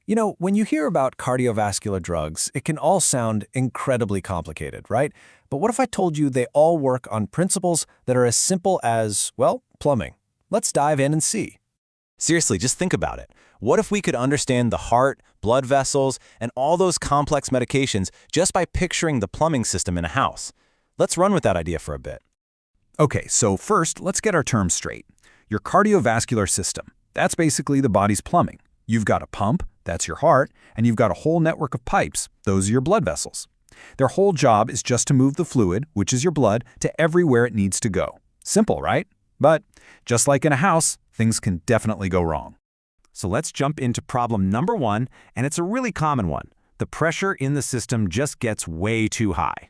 You know, when you hear about cardiovascular drugs, it can all sound incredibly complicated, right? But what if I told you they all work on principles that are as simple as, well, plumbing? Let's dive in and see. Seriously, just think about it. What if we could understand the heart, blood vessels, and all those complex medications just by picturing the plumbing system in a house? Let's run with that idea for a bit. Okay, so first, let's get our terms straight. Your cardiovascular system, that's basically the body's plumbing. You've got a pump, that's your heart, and you've got a whole network of pipes, those are your blood vessels. Their whole job is just to move the fluid, which is your blood, to everywhere it needs to go. Simple, right? But just like in a house, things can definitely go wrong. So let's jump into problem number 1, and it's a really common one. The pressure in the system just gets way too high.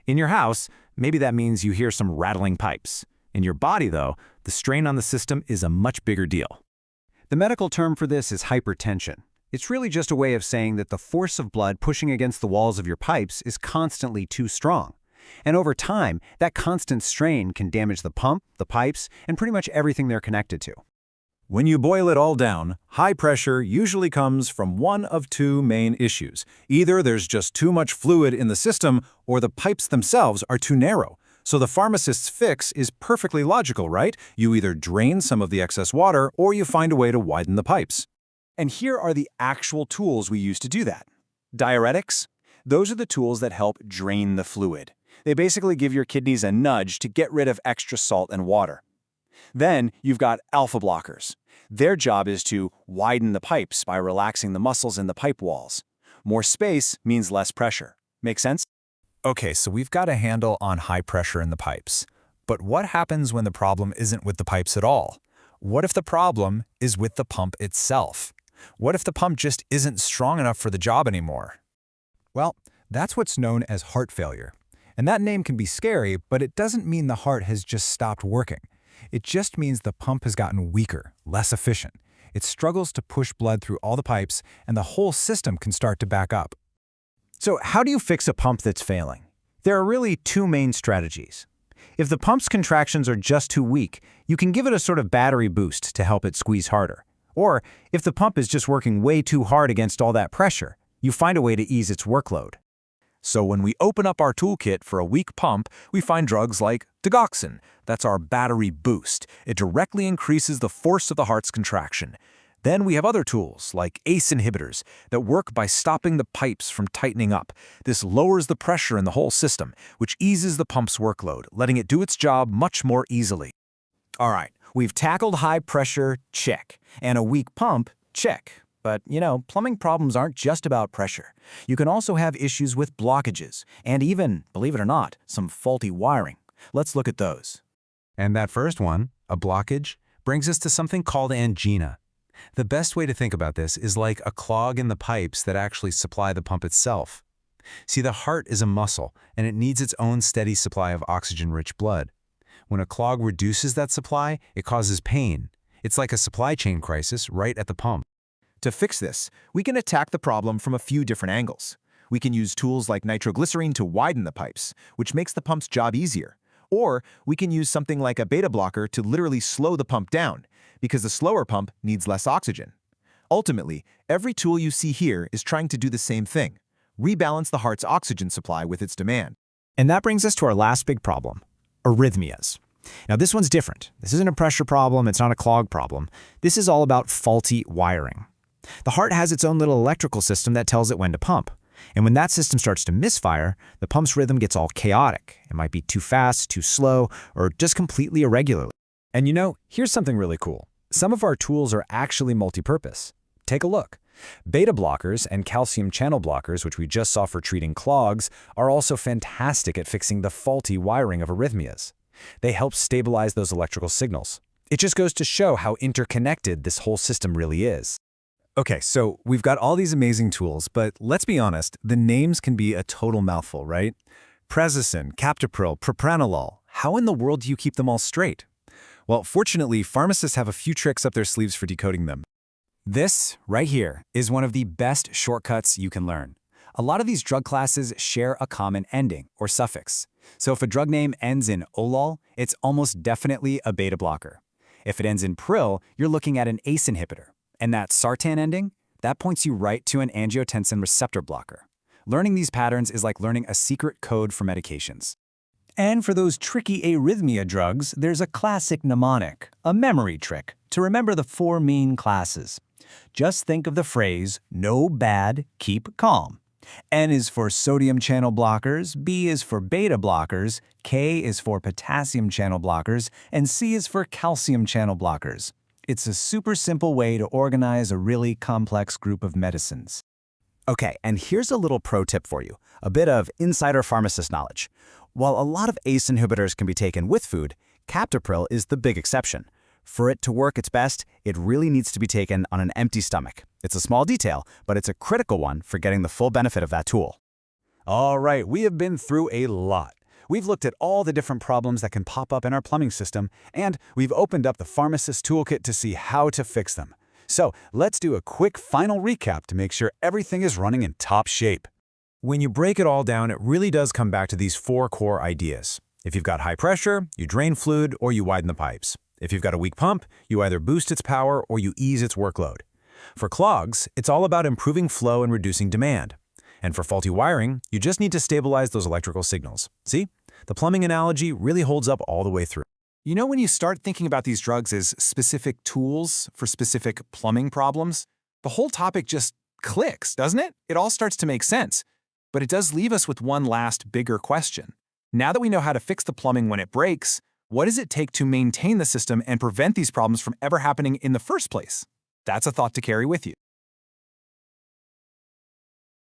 In your house, maybe that means you hear some rattling pipes. In your body, though, the strain on the system is a much bigger deal. The medical term for this is hypertension. It's really just a way of saying that the force of blood pushing against the walls of your pipes is constantly too strong. And over time, that constant strain can damage the pump, the pipes, and pretty much everything they're connected to. When you boil it all down, high pressure usually comes from one of two main issues. Either there's just too much fluid in the system, or the pipes themselves are too narrow. So the pharmacist's fix is perfectly logical, right? You either drain some of the excess water, or you find a way to widen the pipes. And here are the actual tools we use to do that. Diuretics? Those are the tools that help drain the fluid. They basically give your kidneys a nudge to get rid of extra salt and water. Then you've got alpha blockers. Their job is to widen the pipes by relaxing the muscles in the pipe walls. More space means less pressure. Make sense? Okay, so we've got a handle on high pressure in the pipes. But what happens when the problem isn't with the pipes at all? What if the problem is with the pump itself? What if the pump just isn't strong enough for the job anymore? Well, that's what's known as heart failure. And that name can be scary, but it doesn't mean the heart has just stopped working. It just means the pump has gotten weaker, less efficient. It struggles to push blood through all the pipes, and the whole system can start to back up. So how do you fix a pump that's failing? There are really two main strategies. If the pump's contractions are just too weak, you can give it a sort of battery boost to help it squeeze harder. Or if the pump is just working way too hard against all that pressure, you find a way to ease its workload. So when we open up our toolkit for a weak pump, we find drugs like digoxin. That's our battery boost. It directly increases the force of the heart's contraction. Then we have other tools, like ACE inhibitors, that work by stopping the pipes from tightening up. This lowers the pressure in the whole system, which eases the pump's workload, letting it do its job much more easily. All right, we've tackled high pressure, check. And a weak pump, check. But, plumbing problems aren't just about pressure. You can also have issues with blockages, and even, believe it or not, some faulty wiring. Let's look at those. And that first one, a blockage, brings us to something called angina. The best way to think about this is like a clog in the pipes that actually supply the pump itself. See, the heart is a muscle, and it needs its own steady supply of oxygen-rich blood. When a clog reduces that supply, it causes pain. It's like a supply chain crisis right at the pump. To fix this, we can attack the problem from a few different angles. We can use tools like nitroglycerine to widen the pipes, which makes the pump's job easier. Or we can use something like a beta blocker to literally slow the pump down, because the slower pump needs less oxygen. Ultimately, every tool you see here is trying to do the same thing: rebalance the heart's oxygen supply with its demand. And that brings us to our last big problem, arrhythmias. Now this one's different. This isn't a pressure problem, it's not a clog problem. This is all about faulty wiring. The heart has its own little electrical system that tells it when to pump. And when that system starts to misfire, the pump's rhythm gets all chaotic. It might be too fast, too slow, or just completely irregular. And here's something really cool. Some of our tools are actually multi-purpose. Take a look. Beta blockers and calcium channel blockers, which we just saw for treating clogs, are also fantastic at fixing the faulty wiring of arrhythmias. They help stabilize those electrical signals. It just goes to show how interconnected this whole system really is. Okay, so we've got all these amazing tools, but let's be honest, the names can be a total mouthful, right? Prazosin, captopril, propranolol. How in the world do you keep them all straight? Well, fortunately, pharmacists have a few tricks up their sleeves for decoding them. This, right here, is one of the best shortcuts you can learn. A lot of these drug classes share a common ending, or suffix. So if a drug name ends in olol, it's almost definitely a beta blocker. If it ends in pril, you're looking at an ACE inhibitor. And that sartan ending? That points you right to an angiotensin receptor blocker. Learning these patterns is like learning a secret code for medications. And for those tricky arrhythmia drugs, there's a classic mnemonic, a memory trick, to remember the 4 main classes. Just think of the phrase, no bad, keep calm. N is for sodium channel blockers, B is for beta blockers, K is for potassium channel blockers, and C is for calcium channel blockers. It's a super simple way to organize a really complex group of medicines. Okay, and here's a little pro tip for you, a bit of insider pharmacist knowledge. While a lot of ACE inhibitors can be taken with food, captopril is the big exception. For it to work its best, it really needs to be taken on an empty stomach. It's a small detail, but it's a critical one for getting the full benefit of that tool. All right, we have been through a lot. We've looked at all the different problems that can pop up in our plumbing system, and we've opened up the pharmacist toolkit to see how to fix them. So let's do a quick final recap to make sure everything is running in top shape. When you break it all down, it really does come back to these 4 core ideas. If you've got high pressure, you drain fluid or you widen the pipes. If you've got a weak pump, you either boost its power or you ease its workload. For clogs, it's all about improving flow and reducing demand. And for faulty wiring, you just need to stabilize those electrical signals. See? The plumbing analogy really holds up all the way through. You know, when you start thinking about these drugs as specific tools for specific plumbing problems, the whole topic just clicks, doesn't it? It all starts to make sense. But it does leave us with one last bigger question. Now that we know how to fix the plumbing when it breaks, what does it take to maintain the system and prevent these problems from ever happening in the first place? That's a thought to carry with you.